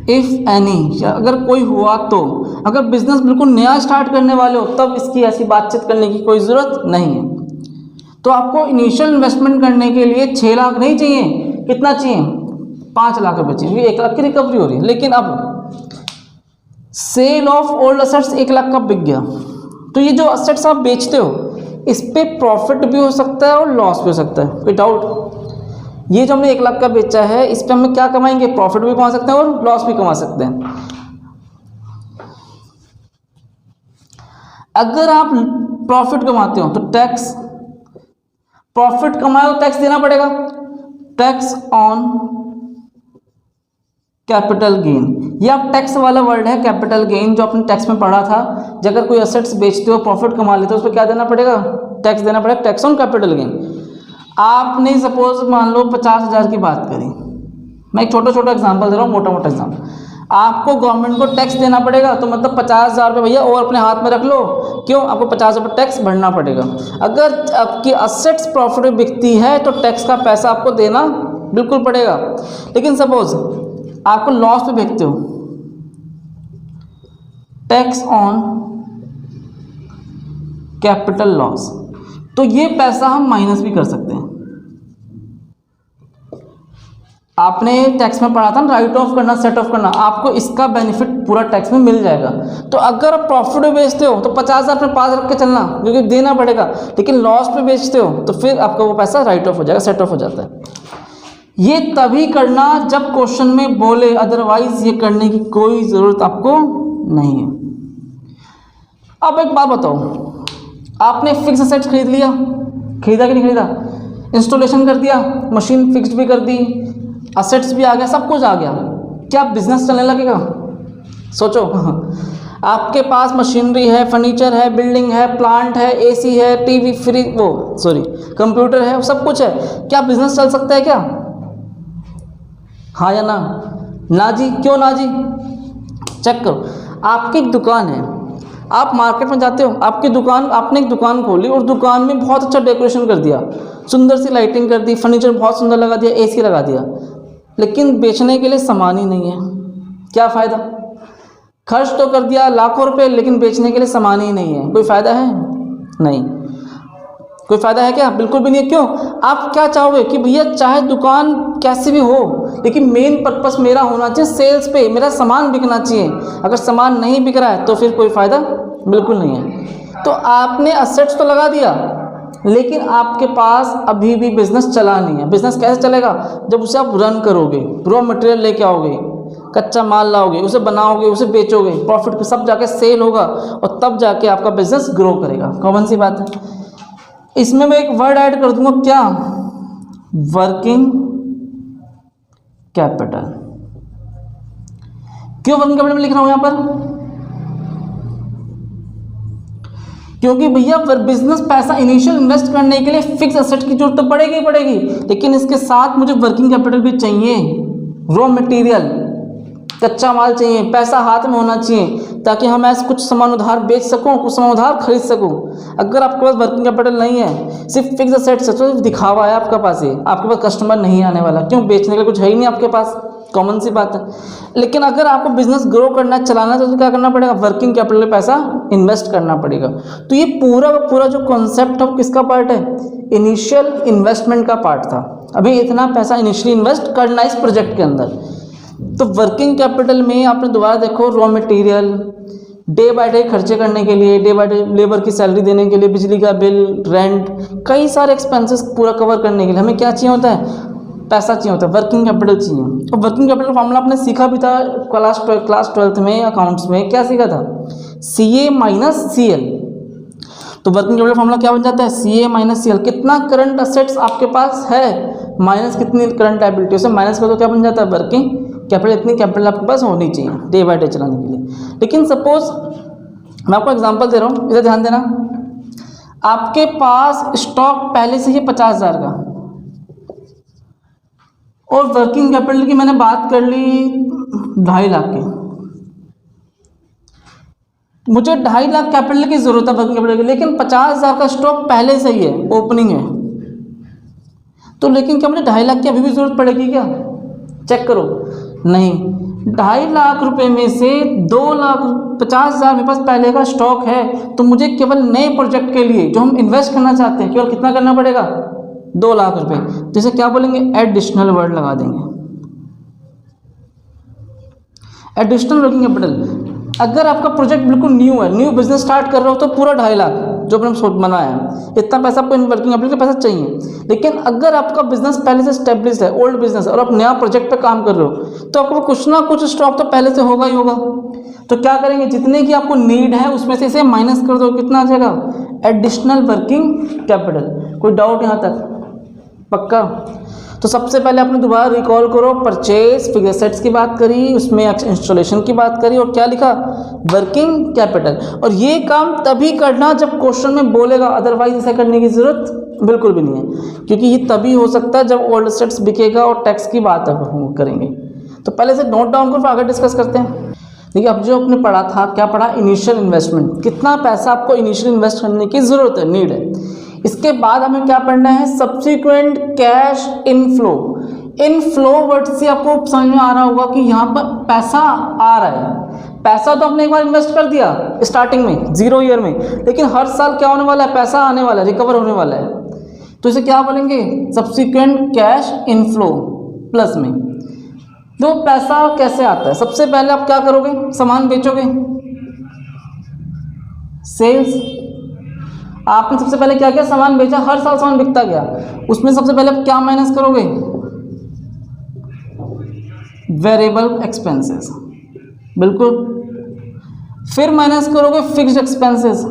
इफ एनी, अगर कोई हुआ तो। अगर बिजनेस बिल्कुल नया स्टार्ट करने वाले हो तब इसकी ऐसी बातचीत करने की कोई जरूरत नहीं है। तो आपको इनिशियल इन्वेस्टमेंट करने के लिए 6 लाख नहीं चाहिए, कितना चाहिए, 5 लाख रुपए चाहिए, 1 लाख की रिकवरी हो रही है। लेकिन अब sale of old assets 1 lakh का बिक गया, तो ये जो असेट्स आप बेचते हो इस पे प्रॉफिट भी हो सकता है और लॉस भी हो सकता है। कोई डाउट? ये जो हमने 1 लाख का बेचा है इस पे हम क्या कमाएंगे, प्रॉफिट भी कमा सकते हैं और लॉस भी कमा सकते हैं। अगर आप प्रॉफिट कमाते हो तो टैक्स, प्रॉफिट कमाए तो टैक्स देना पड़ेगा, टैक्स ऑन कैपिटल गेन। ये आप टैक्स वाला वर्ड है कैपिटल गेन, जो आपने टैक्स में पढ़ा था। अगर कोई असेट्स बेचते हो, प्रॉफिट कमा लेते हो, उस पर क्या देना पड़ेगा, टैक्स देना पड़ेगा, टैक्स ऑन कैपिटल गेन। आपने सपोज मान लो 50,000 की बात करी, मैं एक छोटा छोटा एग्जांपल दे रहा हूँ, मोटा मोटा एग्जांपल। आपको गवर्नमेंट को टैक्स देना पड़ेगा, तो मतलब 50,000 रुपये भैया और अपने हाथ में रख लो। क्यों? आपको 50 रुपये टैक्स भरना पड़ेगा। अगर आपकी असेट्स प्रॉफिट में बिकती है तो टैक्स का पैसा आपको देना बिल्कुल पड़ेगा। लेकिन सपोज आपको लॉस पे बेचते हो, टैक्स ऑन कैपिटल लॉस, तो ये पैसा हम माइनस भी कर सकते हैं। आपने टैक्स में पढ़ा था ना, राइट ऑफ करना, सेट ऑफ करना, आपको इसका बेनिफिट पूरा टैक्स में मिल जाएगा। तो अगर आप प्रॉफिट में बेचते हो तो 50,000 पे 5 रख के चलना, क्योंकि देना पड़ेगा। लेकिन लॉस पे बेचते हो तो फिर आपका वो पैसा राइट ऑफ हो जाएगा, सेट ऑफ हो जाता है। ये तभी करना जब क्वेश्चन में बोले, अदरवाइज ये करने की कोई ज़रूरत आपको नहीं है। अब एक बात बताओ, आपने फिक्स असेट्स खरीद लिया, खरीदा कि नहीं खरीदा, इंस्टॉलेशन कर दिया, मशीन फिक्स्ड भी कर दी, असेट्स भी आ गया, सब कुछ आ गया, क्या बिजनेस चलने लगेगा? सोचो, आपके पास मशीनरी है, फर्नीचर है, बिल्डिंग है, प्लांट है, एसी है, टीवी, फ्रिज, कंप्यूटर है, सब कुछ है, क्या बिजनेस चल सकता है क्या? हाँ या ना? ना जी। क्यों ना जी? चेक करो, आपकी एक दुकान है, आप मार्केट में जाते हो, आपकी दुकान, आपने एक दुकान खोली और दुकान में बहुत अच्छा डेकोरेशन कर दिया, सुंदर सी लाइटिंग कर दी, फर्नीचर बहुत सुंदर लगा दिया, एसी लगा दिया, लेकिन बेचने के लिए सामान ही नहीं है, क्या फ़ायदा? खर्च तो कर दिया लाखों रुपए, लेकिन बेचने के लिए सामान ही नहीं है, कोई फ़ायदा है? नहीं, कोई फ़ायदा है क्या? बिल्कुल भी नहीं है। क्यों? आप क्या चाहोगे कि भैया चाहे दुकान कैसी भी हो, लेकिन मेन पर्पस मेरा होना चाहिए सेल्स पे, मेरा सामान बिकना चाहिए। अगर सामान नहीं बिक रहा है तो फिर कोई फ़ायदा बिल्कुल नहीं है। तो आपने असेट्स तो लगा दिया, लेकिन आपके पास अभी भी बिजनेस चला नहीं है। बिजनेस कैसे चलेगा? जब उसे आप रन करोगे, रॉ मटेरियल लेके आओगे, कच्चा माल लाओगे, उसे बनाओगे, उसे बेचोगे, प्रॉफिट सब जाके सेल होगा और तब जाके आपका बिजनेस ग्रो करेगा। कॉमन सी बात है। इसमें मैं एक वर्ड ऐड कर दूंगा, क्या? Working capital. क्यों वर्किंग कैपिटल में लिख रहा हूं यहां पर? क्योंकि भैया बिजनेस पैसा इनिशियल इन्वेस्ट करने के लिए फिक्स एसेट की जरूरत तो पड़ेगी ही पड़ेगी, लेकिन इसके साथ मुझे वर्किंग कैपिटल भी चाहिए। रॉ मटेरियल, कच्चा माल चाहिए, पैसा हाथ में होना चाहिए ताकि हम ऐसे कुछ सामान उधार बेच सकूं, कुछ सामान उधार खरीद सकूं। अगर आपके पास वर्किंग कैपिटल नहीं है, सिर्फ फिक्स एसेट्स है, तो दिखावा है आपके पास, ये आपके पास कस्टमर नहीं आने वाला। क्यों? बेचने के लिए कुछ है ही नहीं आपके पास, कॉमन सी बात है। लेकिन अगर आपको बिजनेस ग्रो करना है, चलाना है, तो क्या करना पड़ेगा? वर्किंग कैपिटल में पैसा इन्वेस्ट करना पड़ेगा। तो ये पूरा का पूरा जो कॉन्सेप्ट है किसका पार्ट है? इनिशियल इन्वेस्टमेंट का पार्ट था। अभी इतना पैसा इनिशियली इन्वेस्ट करना है इस प्रोजेक्ट के अंदर। तो वर्किंग कैपिटल में आपने दोबारा देखो, raw material, day by day खर्चे करने के लिए, डे बाय डे लेबर की सैलरी देने के लिए, बिजली का बिल, रेंट, कई सारे एक्सपेंसेस पूरा कवर करने के लिए हमें क्या चाहिए होता है? पैसा चाहिए होता है, वर्किंग कैपिटल चाहिए। और वर्किंग कैपिटल फॉर्मूला आपने सीखा भी था क्लास 12th में अकाउंट्स में। क्या सीखा था? CA minus CL। तो वर्किंग कैपिटल फॉर्मूला क्या बन जाता है? CA minus CL। कितना करंट असेट्स आपके पास है माइनस कितनी करंट लायबिलिटी, उसे माइनस कर दो, क्या बन जाता है? Working capital. इतनी कैपिटल आपके पास होनी चाहिए डे बाय डे चलाने के लिए। लेकिन सपोज मैं आपको एग्जांपल दे रहा हूँ, इधर ध्यान देना। आपके पास स्टॉक पहले से ही 50,000 का, और वर्किंग कैपिटल की मैंने बात कर ली 2.5 लाख की। मुझे 2.5 लाख कैपिटल की जरूरत है वर्किंग कैपिटल की, लेकिन 50,000 का स्टॉक पहले से ही है, ओपनिंग है। तो लेकिन क्या मुझे 2.5 लाख की अभी भी जरूरत पड़ेगी क्या? चेक करो, नहीं। 2.5 लाख रुपए में से 2,50,000 मेरे पास पहले का स्टॉक है, तो मुझे केवल नए प्रोजेक्ट के लिए जो हम इन्वेस्ट करना चाहते हैं केवल कितना करना पड़ेगा? 2 लाख रुपए। जैसे क्या बोलेंगे? एडिशनल वर्ड लगा देंगे, एडिशनल वर्किंग कैपिटल। अगर आपका प्रोजेक्ट बिल्कुल न्यू है, न्यू बिजनेस स्टार्ट कर रहे हो, तो पूरा 2.5 लाख जो अपने सोच बनाया है, इतना पैसा आपको वर्किंग कैपिटल का पैसा चाहिए। लेकिन अगर आपका बिजनेस पहले से स्टेब्लिश है, ओल्ड बिजनेस, और आप नया प्रोजेक्ट पे काम कर रहे हो, तो आपको कुछ ना कुछ स्टॉक तो पहले से होगा ही होगा। तो क्या करेंगे? जितने की आपको नीड है उसमें से इसे माइनस कर दो, कितना आ जाएगा? Additional working capital. कोई डाउट यहाँ तक? पक्का? तो सबसे पहले आपने दोबारा रिकॉल करो, परचेज फिक्स्ड एसेट्स की बात करी, उसमें इंस्टॉलेशन की बात करी, और क्या लिखा? Working capital. और ये काम तभी करना जब क्वेश्चन में बोलेगा, अदरवाइज इसे करने की जरूरत बिल्कुल भी नहीं है, क्योंकि ये तभी हो सकता है जब ओल्ड एसेट्स बिकेगा और टैक्स की बात करेंगे। तो पहले से नोट डाउन करो, फिर आगे डिस्कस करते हैं। देखिए, अब जो आपने पढ़ा था, क्या पढ़ा? इनिशियल इन्वेस्टमेंट, कितना पैसा आपको इनिशियल इन्वेस्ट करने की जरूरत है, नीड है। इसके बाद हमें क्या पढ़ना है? Subsequent cash inflow. Inflow word से आपको समझ में आ रहा होगा कि यहाँ पर पैसा आ रहा है। पैसा तो आपने एक बार इन्वेस्ट कर दिया स्टार्टिंग में, 0 ईयर में, लेकिन हर साल क्या होने वाला है? पैसा आने वाला है, रिकवर होने वाला है। तो इसे क्या बोलेंगे? सब्सिक्वेंट कैश इनफ्लो प्लस में। तो पैसा कैसे आता है? सबसे पहले आप क्या करोगे? सामान बेचोगे, सेल्स। आपने सबसे पहले क्या किया? सामान बेचा, हर साल सामान बिकता गया। उसमें सबसे पहले आप क्या माइनस करोगे? वेरिएबल एक्सपेंसेस, बिल्कुल। फिर माइनस करोगे फिक्स्ड एक्सपेंसेस।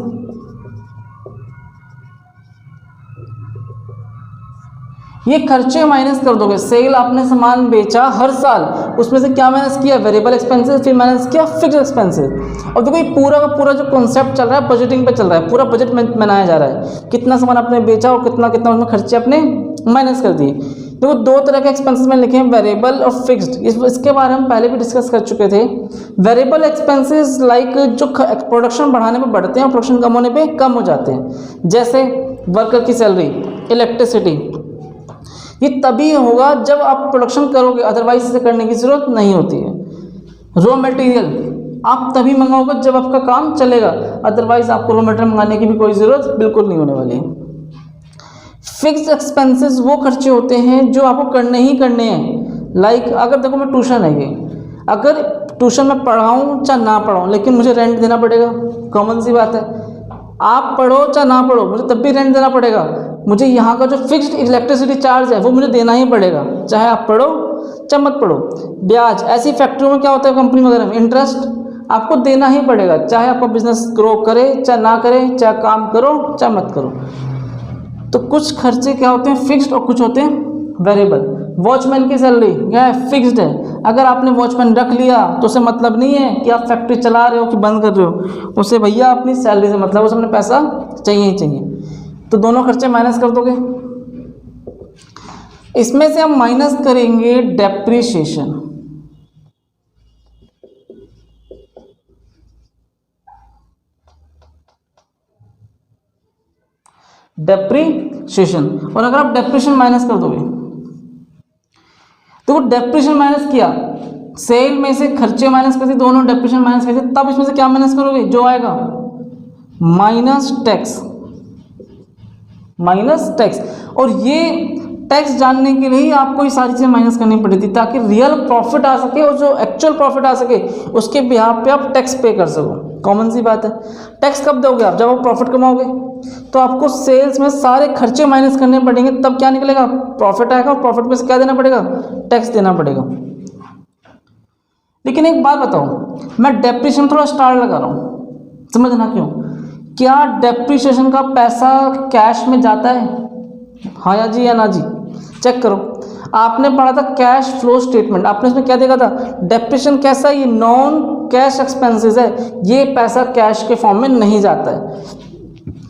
ये खर्चे माइनस कर दोगे। सेल, आपने सामान बेचा हर साल, उसमें से क्या माइनस किया? वेरिएबल एक्सपेंसेस, फिर माइनस किया फिक्स्ड एक्सपेंसेस। और देखो, ये पूरा का पूरा जो कॉन्सेप्ट चल रहा है बजटिंग पे चल रहा है, पूरा बजट बनाया जा रहा है। कितना सामान आपने बेचा और कितना कितना उसमें खर्चे अपने माइनस कर दिए। देखो, 2 तरह के एक्सपेंसेस में लिखे हैं, वेरिएबल और फिक्स्ड। इसके बारे में हम पहले भी डिस्कस कर चुके थे। वेरिएबल एक्सपेंसेस लाइक जो प्रोडक्शन बढ़ाने पे बढ़ते हैं और प्रोडक्शन कम होने पे कम हो जाते हैं, जैसे वर्कर की सैलरी, इलेक्ट्रिसिटी। ये तभी होगा जब आप प्रोडक्शन करोगे, अदरवाइज इसे करने की ज़रूरत नहीं होती है। रॉ मटेरियल आप तभी मंगाओगे जब आपका काम चलेगा, अदरवाइज आपको रॉ मटेरियल मंगाने की भी कोई ज़रूरत बिल्कुल नहीं होने वाली है। फिक्स्ड एक्सपेंसेस वो खर्चे होते हैं जो आपको करने ही करने हैं। लाइक अगर देखो, मैं ट्यूशन है ये, अगर ट्यूशन में पढ़ाऊँ चाहे ना पढ़ाऊँ, लेकिन मुझे रेंट देना पड़ेगा, कॉमन सी बात है। आप पढ़ो चाहे ना पढ़ो, मुझे तब भी रेंट देना पड़ेगा। मुझे यहाँ का जो फिक्स्ड इलेक्ट्रिसिटी चार्ज है वो मुझे देना ही पड़ेगा, चाहे आप पढ़ो चाहे मत पढ़ो। ब्याज, ऐसी फैक्ट्रियों में क्या होता है, कंपनी वगैरह में इंटरेस्ट आपको देना ही पड़ेगा, चाहे आपका बिजनेस ग्रो करे चाहे ना करे, चाहे काम करो चाहे मत करो। तो कुछ खर्चे क्या होते हैं? फिक्स्ड, और कुछ होते हैं वेरिएबल। वॉचमैन की सैलरी क्या है? फिक्स्ड है। अगर आपने वॉचमैन रख लिया तो उसे मतलब नहीं है कि आप फैक्ट्री चला रहे हो कि बंद कर रहे हो, उसे भैया अपनी सैलरी से मतलब, उसे अपने पैसा चाहिए ही चाहिए। तो दोनों खर्चे माइनस कर दोगे। इसमें से हम माइनस करेंगे डेप्रिसिएशन। डेप्रीशिएशन। और अगर आप डेप्रीशिएशन माइनस कर दोगे तो वो डेप्रीशिएशन माइनस किया, सेल में से खर्चे माइनस करते, दोनों डेप्रीशिएशन माइनस करते, तब इसमें से क्या माइनस करोगे, जो आएगा माइनस टैक्स, माइनस टैक्स। और ये टैक्स जानने के लिए ही आपको ये सारी चीज़ें माइनस करनी पड़ी थी, ताकि रियल प्रॉफिट आ सके और जो एक्चुअल प्रॉफिट आ सके उसके बिहाफ पे आप टैक्स पे कर सको। कॉमन सी बात है। टैक्स कब दोगे आप, जब आप प्रॉफिट कमाओगे, तो आपको सेल्स में सारे खर्चे माइनस करने पड़ेंगे, तब क्या निकलेगा, प्रॉफिट आएगा। और प्रॉफिट में से क्या देना पड़ेगा, टैक्स देना पड़ेगा। लेकिन एक बात बताओ, मैं डेप्रीशिएशन थोड़ा स्टार लगा रहा हूँ, समझना क्यों, क्या डेप्रीशिएशन का पैसा कैश में जाता है, हाँ या जी या ना जी, चेक करो। आपने पढ़ा था कैश फ्लो स्टेटमेंट, आपने इसमें क्या देखा था, डेप्रीशिएशन कैसा, ये नॉन कैश एक्सपेंसेस है, ये पैसा कैश के फॉर्म में नहीं जाता है।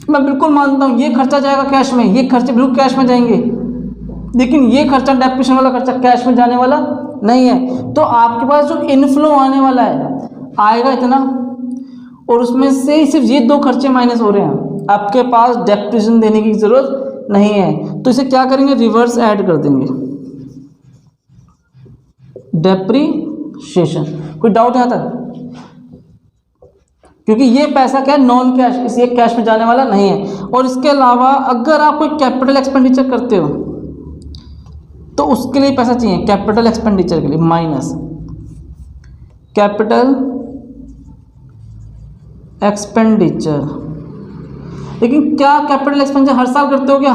मैं बिल्कुल मानता हूँ ये खर्चा जाएगा कैश में, ये खर्चे बिल्कुल कैश में जाएंगे, लेकिन ये खर्चा डेप्रीशिएशन वाला खर्चा कैश में जाने वाला नहीं है। तो आपके पास जो इनफ्लो आने वाला है आएगा इतना, और उसमें से सिर्फ ये दो खर्चे माइनस हो रहे हैं, आपके पास डेप्रीशिएशन देने की जरूरत नहीं है। तो इसे क्या करेंगे, रिवर्स ऐड कर देंगे, डेप्रीशिएशन। कोई डाउट यहाँ तक, क्योंकि ये पैसा क्या है, नॉन कैश, इसलिए कैश में जाने वाला नहीं है। और इसके अलावा अगर आप कोई कैपिटल एक्सपेंडिचर करते हो तो उसके लिए पैसा चाहिए, कैपिटल एक्सपेंडिचर के लिए माइनस कैपिटल एक्सपेंडिचर। लेकिन क्या कैपिटल एक्सपेंडिचर हर साल करते हो क्या,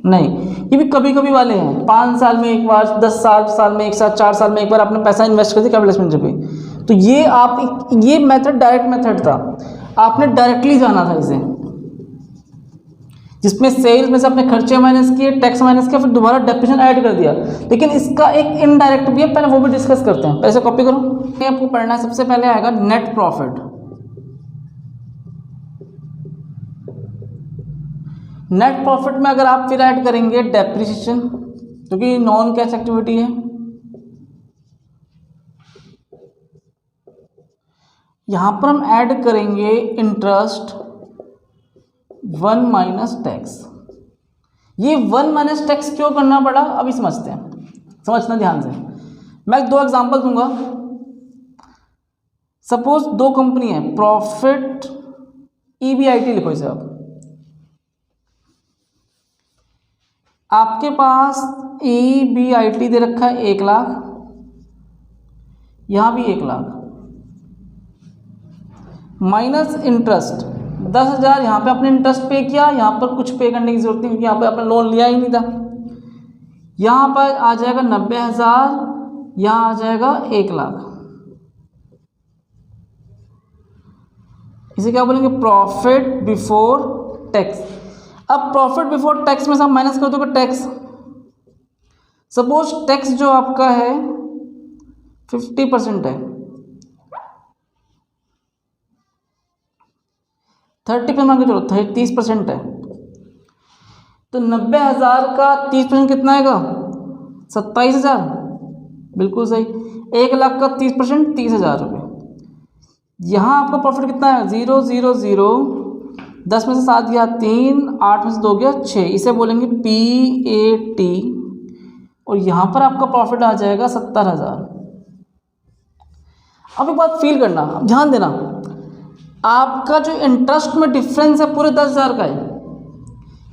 नहीं, ये भी कभी कभी वाले हैं, 5 साल में एक बार, 10 साल में एक साथ, 4 साल में एक बार आपने पैसा इन्वेस्ट कर दिया कैपिटल एक्सपेंडिचर पे। तो ये आप, ये मेथड डायरेक्ट मेथड था, आपने डायरेक्टली जाना था इसे, जिसमें सेल्स में से अपने खर्चे माइनस किए, टैक्स माइनस किया, फिर दोबारा डेप्रीशिएशन ऐड कर दिया। लेकिन इसका एक इनडायरेक्ट भी है, पहले वो भी डिस्कस करते हैं। पैसे कॉपी करो, ये आपको पढ़ना है। सबसे पहले आएगा नेट प्रॉफिट। नेट प्रॉफिट में अगर आप फिर ऐड करेंगे डेप्रीशिएशन, क्योंकि नॉन कैश एक्टिविटी है, यहां पर हम ऐड करेंगे इंटरेस्ट 1 माइनस टैक्स। ये 1 माइनस टैक्स क्यों करना पड़ा, अभी समझते हैं, समझना ध्यान से। मैं 2 एग्जांपल दूंगा। सपोज 2 कंपनी है, प्रॉफिट EBIT लिखो इसे आप, आपके पास EBIT दे रखा है 1 लाख, यहां भी 1 लाख, माइनस इंटरेस्ट 10,000, यहाँ पे आपने इंटरेस्ट पे किया, यहाँ पर कुछ पे करने की जरूरत नहीं, क्योंकि यहाँ पे आपने लोन लिया ही नहीं था। यहाँ पर आ जाएगा 90,000, यहाँ आ जाएगा 1 लाख। इसे क्या बोलेंगे, प्रॉफिट बिफोर टैक्स। अब प्रॉफिट बिफोर टैक्स में से आप माइनस कर दोगे टैक्स। सपोज टैक्स जो आपका है 50% है, 30% मान के चलो, 30% है, तो 90,000 का 30% कितना आएगा, 27,000, बिल्कुल सही। 1 लाख का 30% 30,000 रुपये। यहाँ आपका प्रॉफिट कितना है, 0 0 0, 10 में से 7 गया 3, 8 में से 2 गया 6, इसे बोलेंगे PAT। और यहाँ पर आपका प्रॉफिट आ जाएगा 70,000। अब एक बात फील करना, ध्यान देना, आपका जो इंटरेस्ट में डिफरेंस है पूरे 10,000 का है।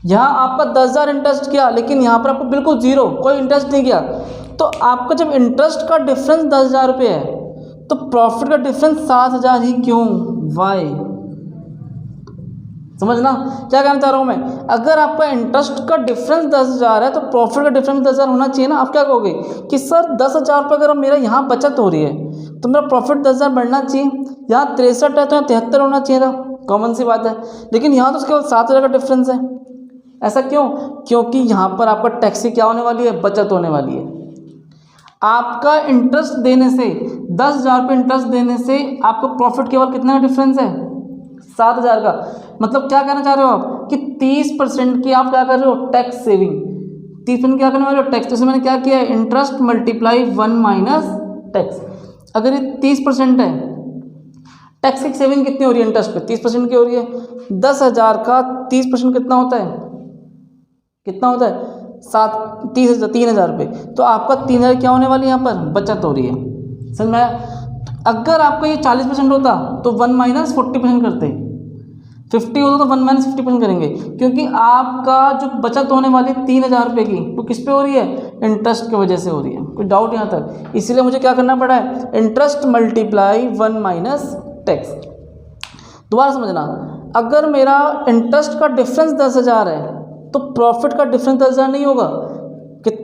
यहाँ आपका 10,000 इंटरेस्ट किया, लेकिन यहाँ पर आपको बिल्कुल 0, कोई इंटरेस्ट नहीं किया। तो आपका जब इंटरेस्ट का डिफरेंस 10,000 रुपये है, तो प्रॉफिट का डिफरेंस 7,000 ही क्यों, वाई? समझना क्या कहना चाह रहा हूँ मैं। अगर आपका इंटरेस्ट का डिफरेंस 10,000 है, तो प्रॉफिट का डिफरेंस 10,000 होना चाहिए ना। आप क्या कहोगे कि सर 10,000 रुपये अगर मेरा यहाँ बचत हो रही है, तो मेरा प्रॉफिट 10,000 बढ़ना चाहिए। यहाँ 63 है तो यहाँ 73 होना चाहिए था, कॉमन सी बात है। लेकिन यहाँ तो केवल 7,000 का डिफरेंस है। ऐसा क्यों? क्योंकि यहाँ पर आपका टैक्स क्या होने वाली है, बचत होने वाली है। आपका इंटरेस्ट देने से 10,000 रुपये इंटरेस्ट देने से आपको प्रॉफिट केवल कितना का डिफरेंस है, 7,000 का। मतलब क्या कहना चाह रहे हो आप कि 30% की आप क्या कर रहे हो, टैक्स सेविंग। 30% क्या करने वाले हो, टैक्स। तो मैंने क्या किया है, इंटरेस्ट मल्टीप्लाई 1 माइनस टैक्स। अगर ये 30% है, टैक्स की सेविंग कितनी हो रही है इंटरेस्ट पे, 30% की हो रही है। 10,000 का 30% कितना होता है, कितना होता है 3,000 रुपये। तो आपका 3,000 क्या होने वाली यहाँ पर बचत हो रही है, समझ में आया। अगर आपका ये 40% होता तो 1 - 40% करते, 50 होता तो 1 - 50% करेंगे, क्योंकि आपका जो बचत होने वाली 3,000 रुपये की वो किस पे हो रही है, इंटरेस्ट की वजह से हो रही है। कोई डाउट यहाँ तक? इसीलिए मुझे क्या करना पड़ा है, इंटरेस्ट मल्टीप्लाई 1 - टैक्स। दोबारा समझना, अगर मेरा इंटरेस्ट का डिफरेंस 10,000 है तो प्रॉफिट का डिफरेंस 10,000 नहीं होगा।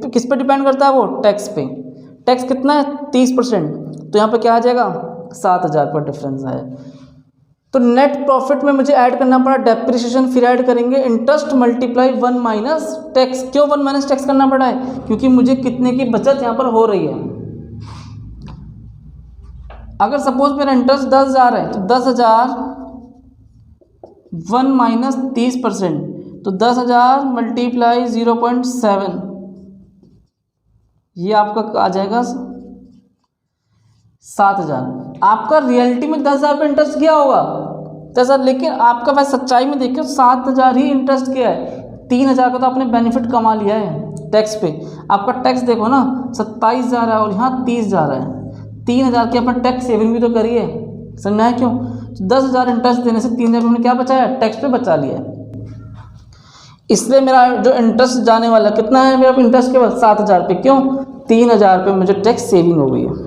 किस पे डिपेंड करता है वो, टैक्स पे। टैक्स कितना है 30%, तो यहाँ पे क्या आ जाएगा 7,000 पर डिफरेंस है। तो नेट प्रॉफिट में मुझे ऐड करना पड़ा डेप्रिसिएशन, फिर ऐड करेंगे इंटरेस्ट मल्टीप्लाई 1 - टैक्स। क्यों 1 - टैक्स करना पड़ा है, क्योंकि मुझे कितने की बचत यहाँ पर हो रही है। अगर सपोज मेरा इंटरेस्ट 10,000 है तो 10,000 1 - 30%, तो 10,000 मल्टीप्लाई 0.7, ये आपका आ जाएगा 7,000। आपका रियलिटी में 10,000 पे इंटरेस्ट किया होगा 10,000, लेकिन आपका वैसे सच्चाई में देखिए 7,000 ही इंटरेस्ट किया है। 3,000 का तो आपने बेनिफिट कमा लिया है टैक्स पे। आपका टैक्स देखो ना 27,000 है और यहाँ 30,000 है। 3,000 की अपन टैक्स सेविंग भी तो करिए, समझना है क्यों। तो 10,000 इंटरेस्ट देने से 3,000 हमने क्या बचाया, टैक्स पे बचा लिया है। इसलिए मेरा जो इंटरेस्ट जाने वाला कितना है, मेरा इंटरेस्ट केवल 7,000 पे। क्यों, 3,000 पे मुझे टैक्स सेविंग हो गई है।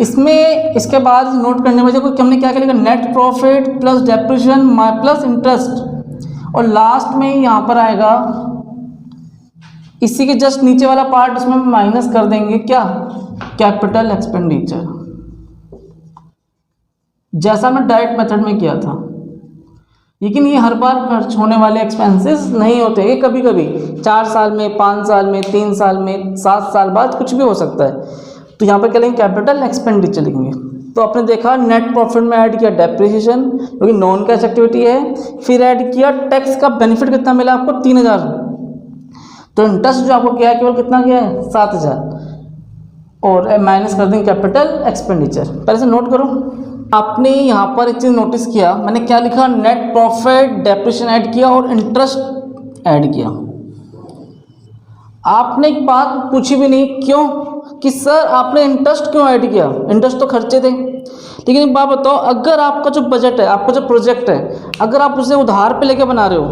इसमें इसके बाद नोट करने वजह को हमने क्या करेगा, net profit plus depreciation plus interest, और लास्ट में यहाँ पर आएगा इसी के जस्ट नीचे वाला पार्ट, उसमें माइनस कर देंगे क्या, कैपिटल एक्सपेंडिचर, जैसा मैं डायरेक्ट मेथड में किया था। लेकिन ये हर बार खर्च होने वाले एक्सपेंसेस नहीं होते, ये कभी कभी 4 साल में, 5 साल में, 3 साल में, 7 साल बाद कुछ भी हो सकता है। तो यहाँ पर क्या लिखेंगे, कैपिटल एक्सपेंडिचर लिखेंगे। तो आपने देखा नेट प्रॉफिट में ऐड किया डेप्रिसिएशन, क्योंकि नॉन कैश एक्टिविटी है, फिर ऐड किया टैक्स का बेनिफिट कितना मिला आपको 3,000। तो इंटरेस्ट जो आपको क्या है केवल कितना गया है 7,000, और माइनस कर देंगे कैपिटल एक्सपेंडिचर। पहले से नोट करो, आपने यहाँ पर एक चीज़ नोटिस किया, मैंने क्या लिखा, नेट प्रॉफिट डेप्रिसिएशन ऐड किया और इंटरेस्ट ऐड किया। आपने एक बात पूछी भी नहीं, क्यों, कि सर आपने इंटरेस्ट क्यों ऐड किया, इंटरेस्ट तो खर्चे थे। लेकिन एक बात बताओ, अगर आपका जो बजट है, आपका जो प्रोजेक्ट है, अगर आप उसे उधार पे लेके बना रहे हो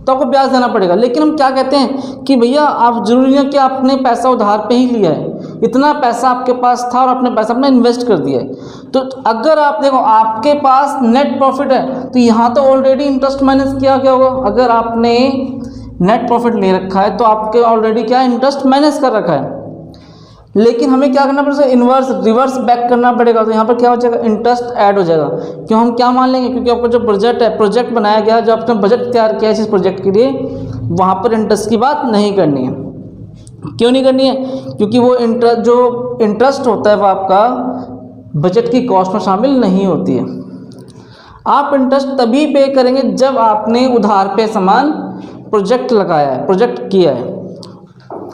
तो आपको ब्याज देना पड़ेगा। लेकिन हम क्या कहते हैं कि भैया आप जरूरी है कि आपने पैसा उधार पे ही लिया है, इतना पैसा आपके पास था और आपने पैसा अपना इन्वेस्ट कर दिया है। तो अगर आप देखो आपके पास नेट प्रॉफिट है तो यहाँ तो ऑलरेडी इंटरेस्ट माइनस किया गया होगा। अगर आपने नेट प्रॉफिट ले रखा है तो आपके ऑलरेडी क्या इंटरेस्ट माइनस कर रखा है। लेकिन हमें क्या करना पड़ेगा, इन्वर्स रिवर्स बैक करना पड़ेगा। तो यहाँ पर क्या हो जाएगा, इंटरेस्ट ऐड हो जाएगा। क्यों, हम क्या मान लेंगे, क्योंकि आपका जो बजट है, प्रोजेक्ट बनाया गया, जो आपने बजट तैयार किया है इस प्रोजेक्ट के लिए, वहाँ पर इंटरेस्ट की बात नहीं करनी है। क्यों नहीं करनी है, क्योंकि वो जो इंटरेस्ट होता है वो आपका बजट की कॉस्ट में शामिल नहीं होती है। आप इंटरेस्ट तभी पे करेंगे जब आपने उधार पे सामान प्रोजेक्ट लगाया है, प्रोजेक्ट किया है।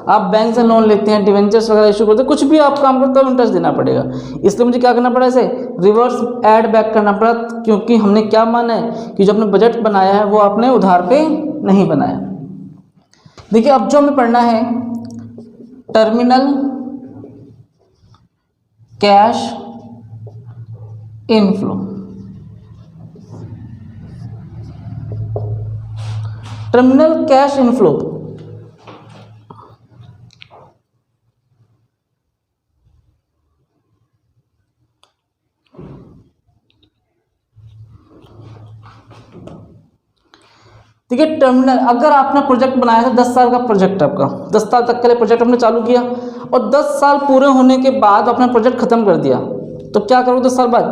आप बैंक से लोन लेते हैं, डिवेंचर्स वगैरह इशू करते हैं, कुछ भी आप काम करते हो इंटरेस्ट देना पड़ेगा। इसलिए मुझे क्या करना पड़ा, इसे रिवर्स ऐड बैक करना पड़ा, क्योंकि हमने क्या माना है कि जो आपने बजट बनाया है वो आपने उधार पे नहीं बनाया। देखिए अब जो हमें पढ़ना है, terminal cash inflow. Terminal cash inflow देखिए, टर्मिनल अगर आपने प्रोजेक्ट बनाया था 10 साल का प्रोजेक्ट, आपका 10 साल तक के लिए प्रोजेक्ट हमने चालू किया और 10 साल पूरे होने के बाद अपना प्रोजेक्ट खत्म कर दिया, तो क्या करोगे 10 साल बाद?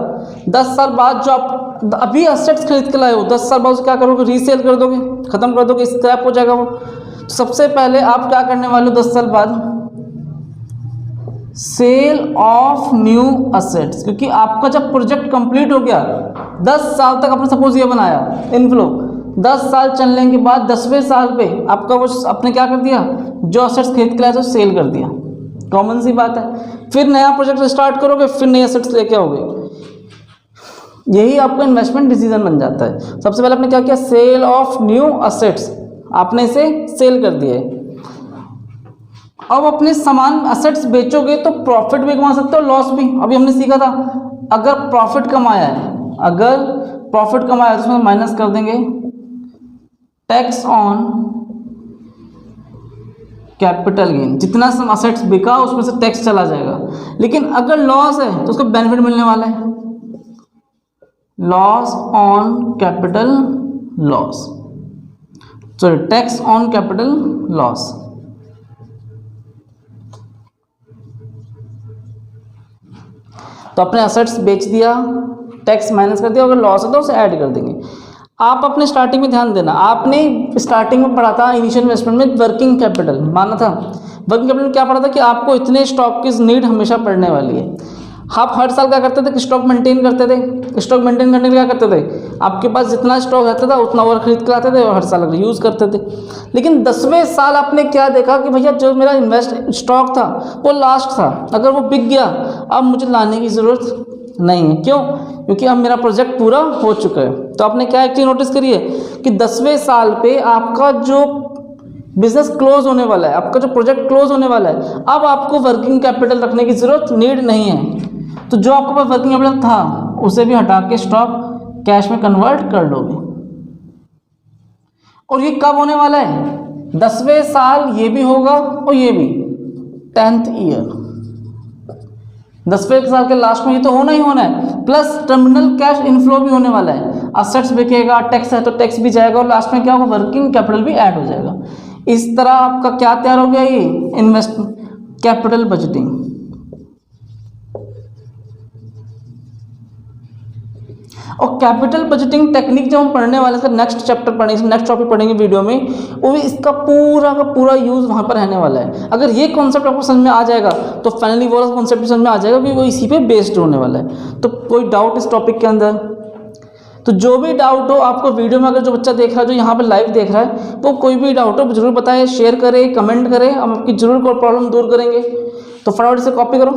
10 साल बाद जो आप अभी एसेट्स खरीद के लाए हो, 10 साल बाद क्या करोगे, रीसेल कर दोगे, खत्म कर दोगे, स्क्रैप हो जाएगा वो। तो सबसे पहले आप क्या करने वाले हो 10 साल बाद, सेल ऑफ न्यू असेट्स। क्योंकि आपका जब प्रोजेक्ट कंप्लीट हो गया, 10 साल तक आपने सपोज ये बनाया इनफ्लो, 10 साल चलने के बाद 10वें साल पे आपका वो आपने क्या कर दिया, जो असेट्स खरीद के लाया तो सेल कर दिया। कॉमन सी बात है। फिर नया प्रोजेक्ट स्टार्ट करोगे, फिर नए असेट्स लेके आओगे। यही आपका इन्वेस्टमेंट डिसीजन बन जाता है। सबसे पहले आपने क्या किया, सेल ऑफ न्यू असेट्स, आपने इसे सेल कर दिया है। अब अपने सामान असेट्स बेचोगे तो प्रॉफिट भी कमा सकते हो, लॉस भी। अभी हमने सीखा था अगर प्रॉफिट कमाया है, अगर प्रॉफिट कमाया है तो उसमें माइनस कर देंगे टैक्स ऑन कैपिटल गेन, जितना असेट्स बिका उसमें से टैक्स चला जाएगा। लेकिन अगर लॉस है तो उसको बेनिफिट मिलने वाला है, loss on capital loss, sorry tax on capital loss. तो अपने असेट्स बेच दिया, टैक्स माइनस कर दिया, अगर लॉस है तो उसे ऐड कर देंगे। आप अपने स्टार्टिंग में ध्यान देना, आपने स्टार्टिंग में पढ़ा था इनिशियल इन्वेस्टमेंट में वर्किंग कैपिटल, माना था वर्किंग कैपिटल में क्या पढ़ा था कि आपको इतने स्टॉक की नीड हमेशा पड़ने वाली है। आप हर साल क्या करते थे, स्टॉक मेंटेन करते थे। स्टॉक मेंटेन करने के क्या करते थे, आपके पास जितना स्टॉक रहता था उतना और खरीद कर आते थे और हर साल अगर यूज़ करते थे। लेकिन 10वें साल आपने क्या देखा कि भैया जो मेरा इन्वेस्ट स्टॉक था वो लास्ट था, अगर वो बिक गया अब मुझे लाने की ज़रूरत नहीं है। क्यों? क्योंकि अब मेरा प्रोजेक्ट पूरा हो चुका है। तो आपने क्या एक चीज़ नोटिस करी है कि 10वें साल पे आपका जो बिजनेस क्लोज होने वाला है, आपका जो प्रोजेक्ट क्लोज होने वाला है, अब आपको वर्किंग कैपिटल रखने की ज़रूरत नीड नहीं है। तो जो आपके पास वर्किंग कैपिटल था उसे भी हटा के स्टॉक कैश में कन्वर्ट कर लोगे। और ये कब होने वाला है, 10वें साल ये भी होगा और ये भी 10th ईयर, 10वें साल के लास्ट में ये तो होना ही होना है। प्लस टर्मिनल कैश इनफ्लो भी होने वाला है, असेट्स बिकेगा, टैक्स है तो टैक्स भी जाएगा और लास्ट में क्या होगा, वर्किंग कैपिटल भी ऐड हो जाएगा। इस तरह आपका क्या तैयार हो गया, ये इन्वेस्ट कैपिटल बजटिंग। और कैपिटल बजटिंग टेक्निक जब हम पढ़ने वाले, इसका नेक्स्ट चैप्टर पढ़ेंगे, नेक्स्ट टॉपिक पढ़ेंगे वीडियो में, वो भी इसका पूरा का पूरा यूज़ वहाँ पर रहने वाला है। अगर ये कॉन्सेप्ट आपको समझ में आ जाएगा तो फाइनली वो कॉन्सेप्ट भी समझ में आ जाएगा कि वो इसी पे बेस्ड होने वाला है। तो कोई डाउट इस टॉपिक के अंदर, तो जो भी डाउट हो आपको वीडियो में, अगर जो बच्चा देख रहा है, जो यहाँ पर लाइव देख रहा है, वो कोई भी डाउट हो जरूर बताएं, शेयर करें, कमेंट करें, हम आपकी जरूर कोई प्रॉब्लम दूर करेंगे। तो फटाफट से कॉपी करो।